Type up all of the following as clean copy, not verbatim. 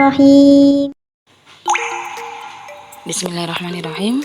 Bismillahirrahmanirrahim. Bismillahirrahmanirrahim.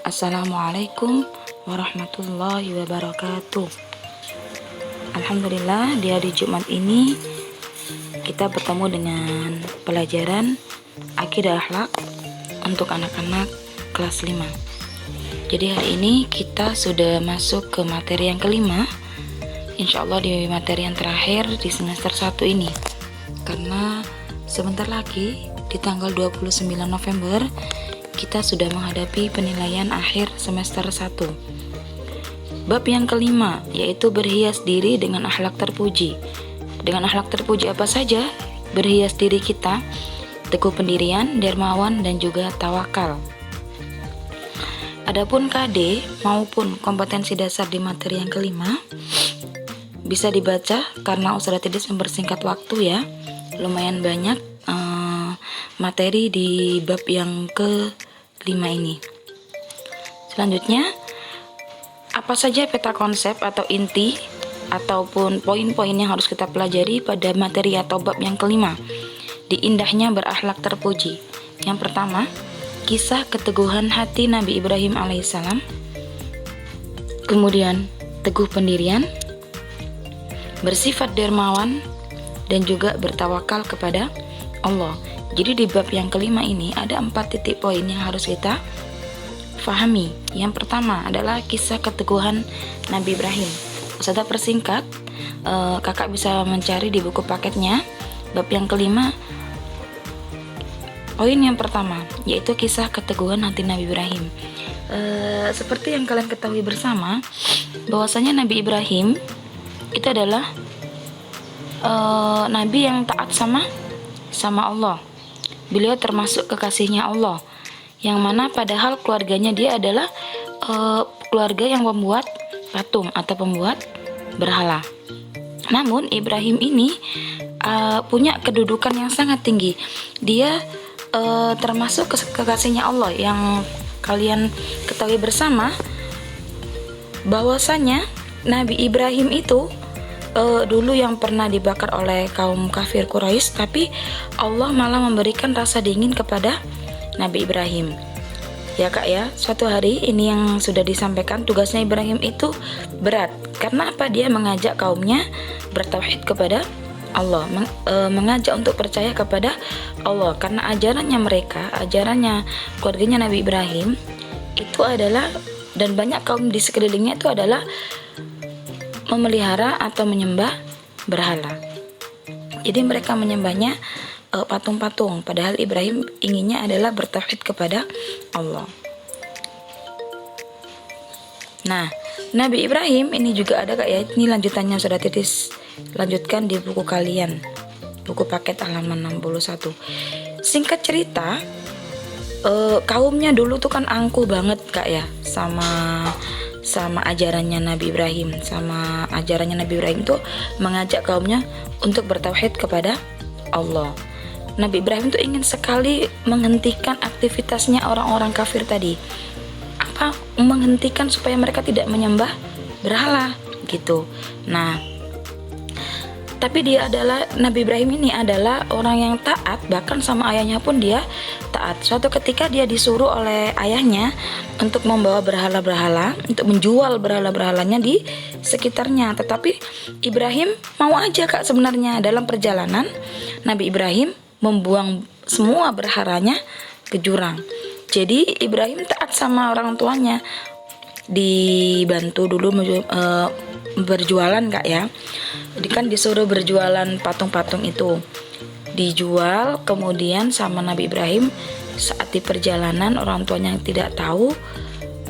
Assalamualaikum warahmatullahi wabarakatuh. Alhamdulillah, di hari Jumat ini kita bertemu dengan pelajaran Akidah Akhlak untuk anak-anak kelas 5. Jadi hari ini kita sudah masuk ke materi yang kelima, insya Allah di materi yang terakhir di semester 1 ini, karena sebentar lagi di tanggal 29 November kita sudah menghadapi penilaian akhir semester 1. Bab yang kelima, yaitu berhias diri dengan akhlak terpuji. Dengan akhlak terpuji apa saja? Berhias diri kita, teguh pendirian, dermawan, dan juga tawakal. Adapun KD maupun kompetensi dasar di materi yang kelima bisa dibaca karena Ustazah Tidis mempersingkat waktu ya. Lumayan banyak materi di bab yang ke-5 ini. Selanjutnya, apa saja peta konsep atau inti ataupun poin-poin yang harus kita pelajari pada materi atau bab yang kelima di indahnya berakhlak terpuji. Yang pertama, kisah keteguhan hati Nabi Ibrahim alaihissalam. Kemudian, teguh pendirian, bersifat dermawan, dan juga bertawakal kepada Allah. Jadi di bab yang kelima ini ada 4 titik poin yang harus kita fahami. Yang pertama adalah kisah keteguhan Nabi Ibrahim. Ustazah persingkat, kakak bisa mencari di buku paketnya. Bab yang kelima, poin yang pertama yaitu kisah keteguhan hati Nabi Ibrahim. Seperti yang kalian ketahui bersama, bahwasanya Nabi Ibrahim itu adalah Nabi yang taat sama Allah. Beliau termasuk kekasihnya Allah, yang mana padahal keluarganya dia adalah keluarga yang membuat patung atau pembuat berhala. Namun Ibrahim ini punya kedudukan yang sangat tinggi. Dia termasuk kekasihnya Allah, yang kalian ketahui bersama bahwasanya Nabi Ibrahim itu dulu yang pernah dibakar oleh kaum kafir Quraisy, tapi Allah malah memberikan rasa dingin kepada Nabi Ibrahim. Ya kak ya, suatu hari ini yang sudah disampaikan, tugasnya Ibrahim itu berat. Karena apa? Dia mengajak kaumnya bertauhid kepada Allah, mengajak untuk percaya kepada Allah. Karena ajarannya mereka, ajarannya keluarganya Nabi Ibrahim itu adalah, dan banyak kaum di sekelilingnya itu adalah memelihara atau menyembah berhala. Jadi mereka menyembahnya patung-patung, padahal Ibrahim inginnya adalah bertauhid kepada Allah. Nah, Nabi Ibrahim ini juga ada kak ya, ini lanjutannya sudah Titis lanjutkan di buku kalian, buku paket halaman 61. Singkat cerita, kaumnya dulu tuh kan angkuh banget kak ya sama ajarannya Nabi Ibrahim. Sama ajarannya Nabi Ibrahim itu mengajak kaumnya untuk bertauhid kepada Allah. Nabi Ibrahim itu ingin sekali menghentikan aktivitasnya orang-orang kafir tadi. Apa? Menghentikan supaya mereka tidak menyembah berhala gitu. Nah, tapi dia adalah, Nabi Ibrahim ini adalah orang yang taat, bahkan sama ayahnya pun dia taat. Suatu ketika dia disuruh oleh ayahnya untuk membawa berhala-berhala, untuk menjual berhala-berhalanya di sekitarnya. Tetapi Ibrahim mau aja kak sebenarnya. Dalam perjalanan, Nabi Ibrahim membuang semua berhalanya ke jurang. Jadi Ibrahim taat sama orang tuanya. Dibantu dulu berjualan kak ya. Jadi kan disuruh berjualan patung-patung itu, dijual. Kemudian sama Nabi Ibrahim saat di perjalanan, orang tuanya yang tidak tahu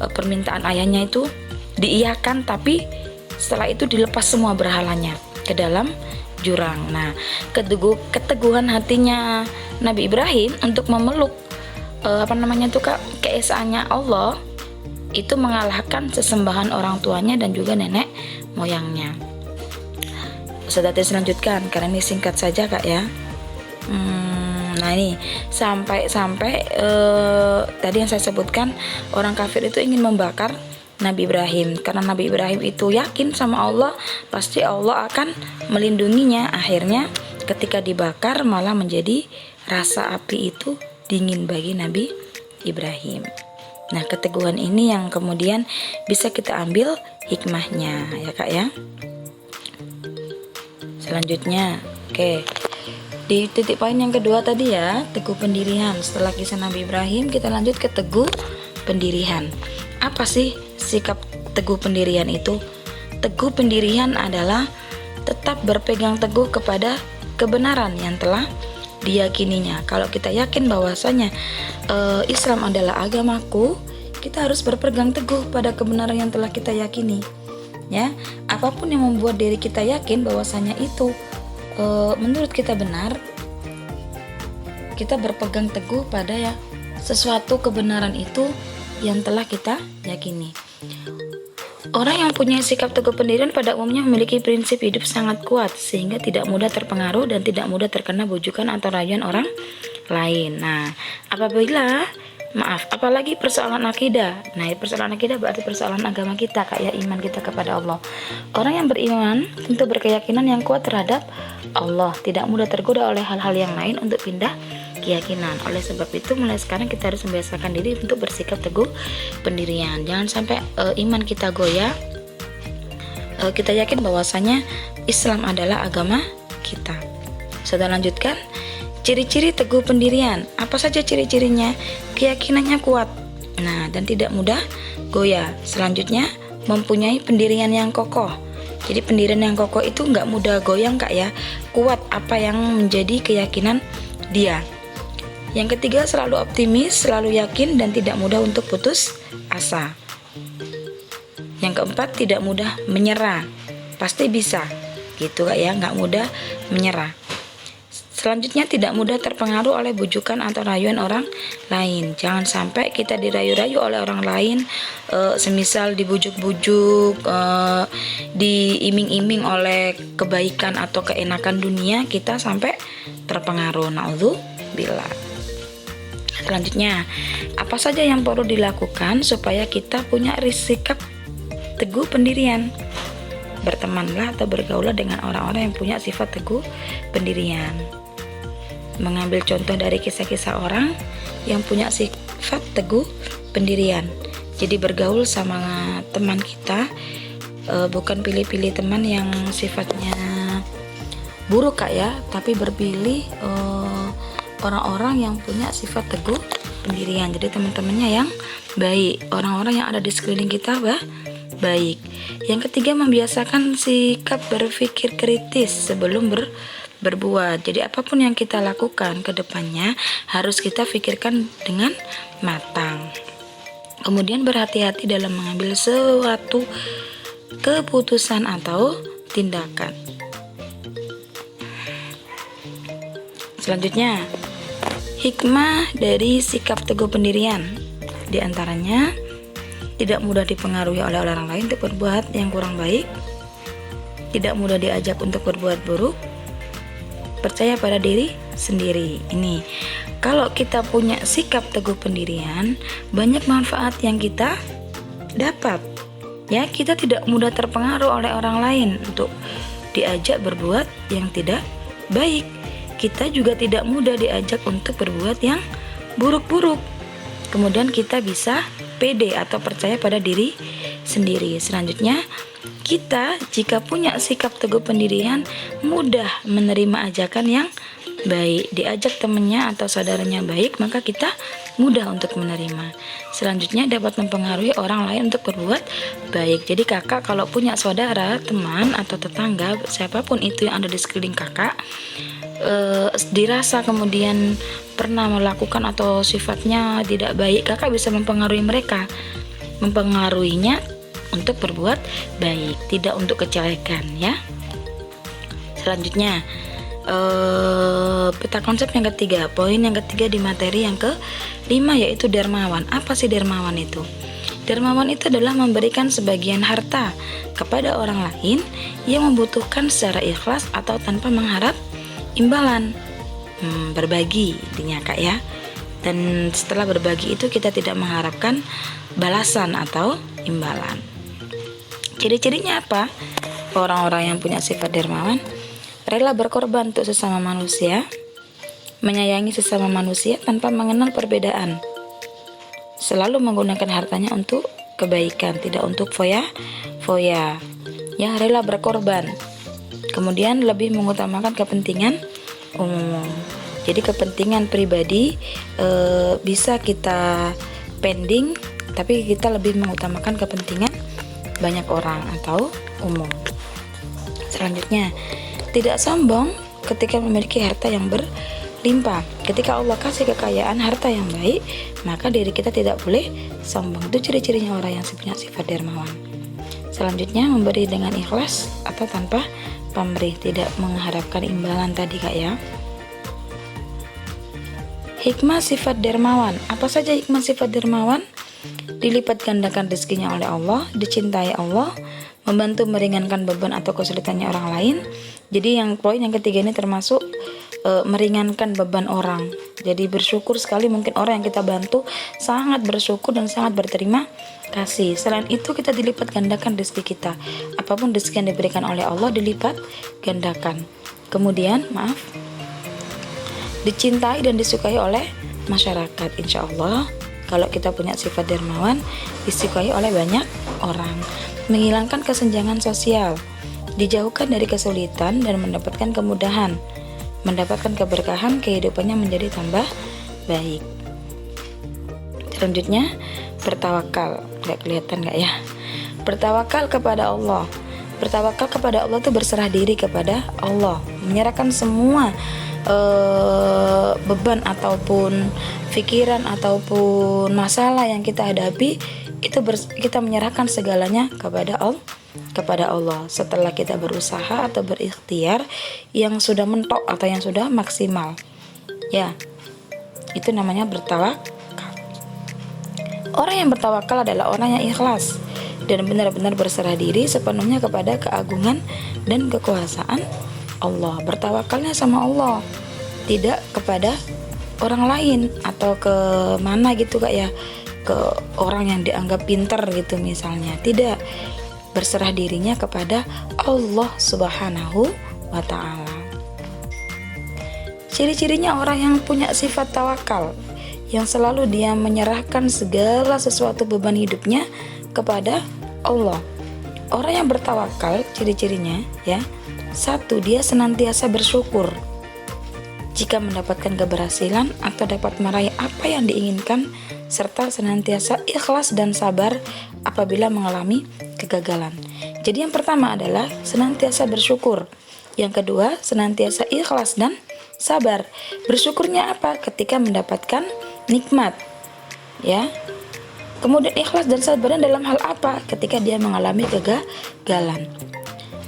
permintaan ayahnya itu diiyakan, tapi setelah itu dilepas semua berhalanya ke dalam jurang. Nah, keteguhan hatinya Nabi Ibrahim untuk memeluk keesaannya Allah itu mengalahkan sesembahan orang tuanya dan juga nenek moyangnya. Sudah dilanjutkan karena ini singkat saja kak ya. Nah ini sampai tadi yang saya sebutkan, orang kafir itu ingin membakar Nabi Ibrahim, karena Nabi Ibrahim itu yakin sama Allah, pasti Allah akan melindunginya. Akhirnya ketika dibakar malah menjadi rasa api itu dingin bagi Nabi Ibrahim. Nah, keteguhan ini yang kemudian bisa kita ambil hikmahnya ya Kak ya. Selanjutnya, oke. Di titik poin yang kedua tadi ya, teguh pendirian. Setelah kisah Nabi Ibrahim, kita lanjut ke teguh pendirian. Apa sih sikap teguh pendirian itu? Teguh pendirian adalah tetap berpegang teguh kepada kebenaran yang telah diyakininya. Kalau kita yakin bahwasanya Islam adalah agamaku, kita harus berpegang teguh pada kebenaran yang telah kita yakini. Ya, apapun yang membuat diri kita yakin bahwasanya itu menurut kita benar, kita berpegang teguh pada ya sesuatu kebenaran itu yang telah kita yakini. Orang yang punya sikap teguh pendirian pada umumnya memiliki prinsip hidup sangat kuat sehingga tidak mudah terpengaruh dan tidak mudah terkena bujukan atau rayuan orang lain. Nah, apalagi persoalan akidah. Nah, persoalan akidah berarti persoalan agama kita, kayak iman kita kepada Allah. Orang yang beriman tentu berkeyakinan yang kuat terhadap Allah, tidak mudah tergoda oleh hal-hal yang lain untuk pindah keyakinan. Oleh sebab itu, mulai sekarang kita harus membiasakan diri untuk bersikap teguh pendirian. Jangan sampai iman kita goyah. Kita yakin bahwasanya Islam adalah agama kita. Sudah lanjutkan. Ciri-ciri teguh pendirian. Apa saja ciri-cirinya? Keyakinannya kuat. Nah, dan tidak mudah goyah. Selanjutnya, mempunyai pendirian yang kokoh. Jadi pendirian yang kokoh itu nggak mudah goyang Kak ya. Kuat apa yang menjadi keyakinan dia. Yang ketiga, selalu optimis, selalu yakin dan tidak mudah untuk putus asa. Yang keempat, tidak mudah menyerah. Pasti bisa. Gitu Kak ya, nggak mudah menyerah. Selanjutnya, tidak mudah terpengaruh oleh bujukan atau rayuan orang lain. Jangan sampai kita dirayu-rayu oleh orang lain, semisal dibujuk-bujuk, diiming-iming oleh kebaikan atau keenakan dunia, kita sampai terpengaruh. Na'udzubillah. Selanjutnya, apa saja yang perlu dilakukan supaya kita punya sikap teguh pendirian? Bertemanlah atau bergaulah dengan orang-orang yang punya sifat teguh pendirian. Mengambil contoh dari kisah-kisah orang yang punya sifat teguh pendirian. Jadi bergaul sama teman kita, bukan pilih-pilih teman yang sifatnya buruk Kak ya, tapi berpilih orang-orang yang punya sifat teguh pendirian. Jadi teman-temannya yang baik, orang-orang yang ada di sekeliling kita baik. Yang ketiga, membiasakan sikap berpikir kritis sebelum berbuat. Jadi apapun yang kita lakukan ke depannya harus kita pikirkan dengan matang. Kemudian berhati-hati dalam mengambil suatu keputusan atau tindakan. Selanjutnya, hikmah dari sikap teguh pendirian. Di antaranya, tidak mudah dipengaruhi oleh orang lain untuk berbuat yang kurang baik, tidak mudah diajak untuk berbuat buruk, percaya pada diri sendiri. Ini kalau kita punya sikap teguh pendirian, banyak manfaat yang kita dapat. Ya, kita tidak mudah terpengaruh oleh orang lain untuk diajak berbuat yang tidak baik. Kita juga tidak mudah diajak untuk berbuat yang buruk-buruk. Kemudian kita bisa pede atau percaya pada diri sendiri. Selanjutnya, kita jika punya sikap teguh pendirian mudah menerima ajakan yang baik. Diajak temannya atau saudaranya baik, maka kita mudah untuk menerima. Selanjutnya, dapat mempengaruhi orang lain untuk berbuat baik. Jadi kakak kalau punya saudara, teman atau tetangga, siapapun itu yang ada di sekeliling kakak, dirasa kemudian pernah melakukan atau sifatnya tidak baik, kakak bisa mempengaruhi mereka, mempengaruhinya untuk berbuat baik, tidak untuk kejelekan ya. Selanjutnya, peta konsep yang ketiga, poin yang ketiga di materi yang kelima, yaitu dermawan. Apa sih dermawan itu? Dermawan itu adalah memberikan sebagian harta kepada orang lain yang membutuhkan secara ikhlas atau tanpa mengharap imbalan. Berbagi intinya Kak ya. Dan setelah berbagi itu kita tidak mengharapkan balasan atau imbalan. Ciri-cirinya apa? Orang-orang yang punya sifat dermawan rela berkorban untuk sesama manusia, menyayangi sesama manusia tanpa mengenal perbedaan, selalu menggunakan hartanya untuk kebaikan, tidak untuk foya-foya, yang rela berkorban, kemudian lebih mengutamakan kepentingan umum. Jadi kepentingan pribadi bisa kita pending, tapi kita lebih mengutamakan kepentingan banyak orang atau umum. Selanjutnya, tidak sombong ketika memiliki harta yang berlimpah. Ketika Allah kasih kekayaan, harta yang baik, maka diri kita tidak boleh sombong. Itu ciri-cirinya orang yang punya sifat dermawan. Selanjutnya, memberi dengan ikhlas atau tanpa pamrih, tidak mengharapkan imbalan tadi Kak ya. Hikmah sifat dermawan. Apa saja hikmah sifat dermawan? Dilipat gandakan rezekinya oleh Allah, dicintai Allah, membantu meringankan beban atau kesulitannya orang lain. Jadi yang poin yang ketiga ini termasuk meringankan beban orang. Jadi bersyukur sekali, mungkin orang yang kita bantu sangat bersyukur dan sangat berterima kasih. Selain itu kita dilipat gandakan rezeki kita. Apapun rezeki yang diberikan oleh Allah dilipat gandakan. Kemudian dicintai dan disukai oleh masyarakat. Insya Allah kalau kita punya sifat dermawan, disukai oleh banyak orang. Menghilangkan kesenjangan sosial, dijauhkan dari kesulitan dan mendapatkan kemudahan, mendapatkan keberkahan, kehidupannya menjadi tambah baik. Selanjutnya, bertawakal. Gak kelihatan gak ya? Bertawakal kepada Allah. Bertawakal kepada Allah itu berserah diri kepada Allah, menyerahkan semua beban ataupun pikiran ataupun masalah yang kita hadapi, itu kita menyerahkan segalanya kepada Allah setelah kita berusaha atau berikhtiar yang sudah mentok atau yang sudah maksimal. Ya, itu namanya bertawakal. Orang yang bertawakal adalah orang yang ikhlas dan benar-benar berserah diri sepenuhnya kepada keagungan dan kekuasaan Allah. Bertawakalnya sama Allah, tidak kepada orang lain atau ke mana gitu Kak ya, ke orang yang dianggap pintar gitu misalnya. Tidak, berserah dirinya kepada Allah Subhanahu wa ta'ala. Ciri-cirinya orang yang punya sifat tawakal, yang selalu dia menyerahkan segala sesuatu beban hidupnya kepada Allah. Orang yang bertawakal, ciri-cirinya ya, 1, dia senantiasa bersyukur jika mendapatkan keberhasilan atau dapat meraih apa yang diinginkan, serta senantiasa ikhlas dan sabar apabila mengalami kegagalan. Jadi yang pertama adalah senantiasa bersyukur. Yang kedua, senantiasa ikhlas dan sabar. Bersyukurnya apa? Ketika mendapatkan nikmat, ya. Kemudian ikhlas dan sabarnya dalam hal apa? Ketika dia mengalami kegagalan.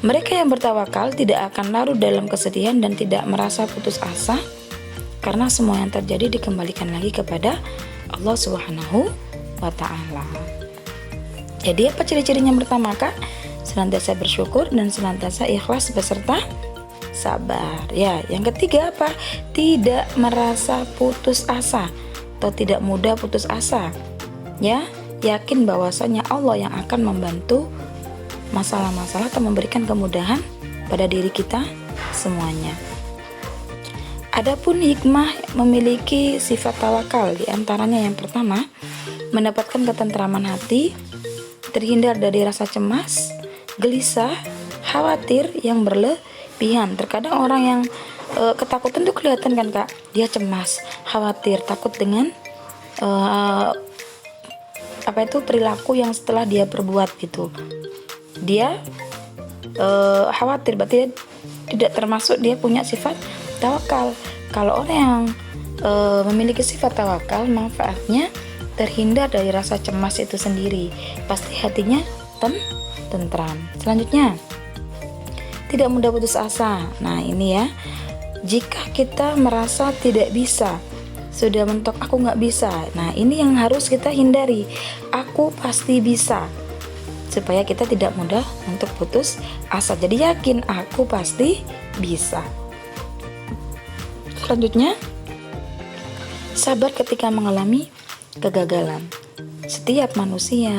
Mereka yang bertawakal tidak akan larut dalam kesedihan dan tidak merasa putus asa, karena semua yang terjadi dikembalikan lagi kepada Allah Subhanahu wa ta'ala. Jadi apa ciri-cirinya pertama Kak? Senantiasa bersyukur dan senantiasa ikhlas beserta sabar. Ya, yang ketiga apa? Tidak merasa putus asa atau tidak mudah putus asa. Ya, yakin bahwasanya Allah yang akan membantu masalah-masalah atau memberikan kemudahan pada diri kita semuanya. Adapun hikmah memiliki sifat tawakal, di antaranya yang pertama, mendapatkan ketentraman hati, terhindar dari rasa cemas, gelisah, khawatir yang berlebihan. Terkadang orang yang ketakutan itu kelihatan kan Kak, dia cemas, khawatir, takut dengan perilaku yang setelah dia perbuat gitu. Dia khawatir, berarti dia tidak termasuk dia punya sifat tawakal. Kalau orang yang memiliki sifat tawakal, manfaatnya terhindar dari rasa cemas itu sendiri, pasti hatinya tentram. Selanjutnya, tidak mudah putus asa. Nah ini ya, jika kita merasa tidak bisa, sudah mentok aku nggak bisa, nah ini yang harus kita hindari. Aku pasti bisa, supaya kita tidak mudah untuk putus asa. Jadi yakin aku pasti bisa. Selanjutnya, sabar ketika mengalami kegagalan. Setiap manusia,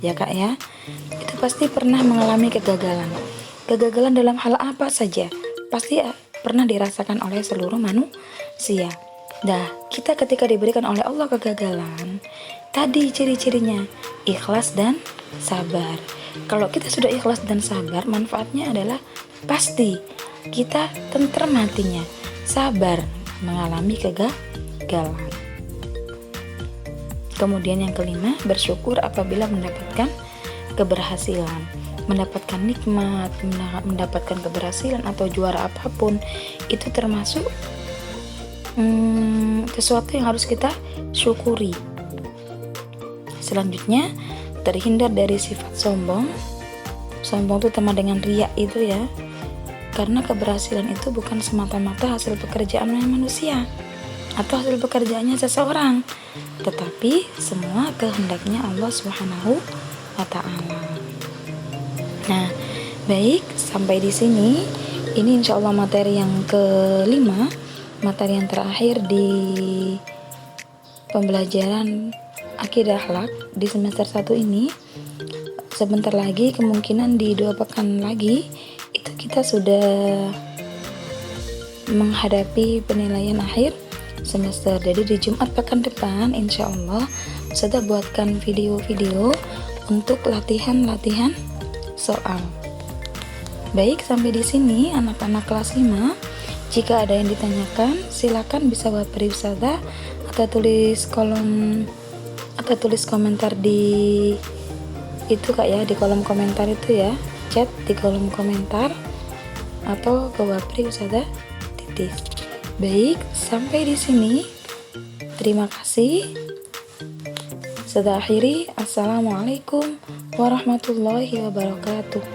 ya Kak ya, itu pasti pernah mengalami kegagalan. Kegagalan dalam hal apa saja, pasti pernah dirasakan oleh seluruh manusia. Dah, kita ketika diberikan oleh Allah kegagalan, tadi ciri-cirinya ikhlas dan sabar. Kalau kita sudah ikhlas dan sabar, manfaatnya adalah pasti kita tentrem hatinya, sabar mengalami kegagalan. Kemudian yang kelima, bersyukur apabila mendapatkan keberhasilan, mendapatkan nikmat, mendapatkan keberhasilan atau juara apapun, itu termasuk sesuatu yang harus kita syukuri. Selanjutnya, terhindar dari sifat sombong. Sombong itu sama dengan riya itu ya, karena keberhasilan itu bukan semata-mata hasil pekerjaan manusia atau hasil pekerjaannya seseorang, tetapi semua kehendaknya Allah Subhanahu wa Ta'ala. Nah, baik, sampai di sini. Ini insya Allah materi yang kelima, materi yang terakhir di pembelajaran akidah akhlak di semester 1 ini. Sebentar lagi, kemungkinan di 2 pekan lagi itu kita sudah menghadapi penilaian akhir semester. Jadi di Jumat pekan depan insya Allah sudah buatkan video-video untuk latihan-latihan soal. Baik, sampai di sini anak-anak kelas 5. Jika ada yang ditanyakan, silakan bisa buat Ustazah atau tulis komentar di itu Kak ya, di kolom komentar itu ya. Chat di kolom komentar atau ke Wapri Ustazah Titis. Baik, sampai di sini. Terima kasih. Sudah akhiri. Assalamualaikum warahmatullahi wabarakatuh.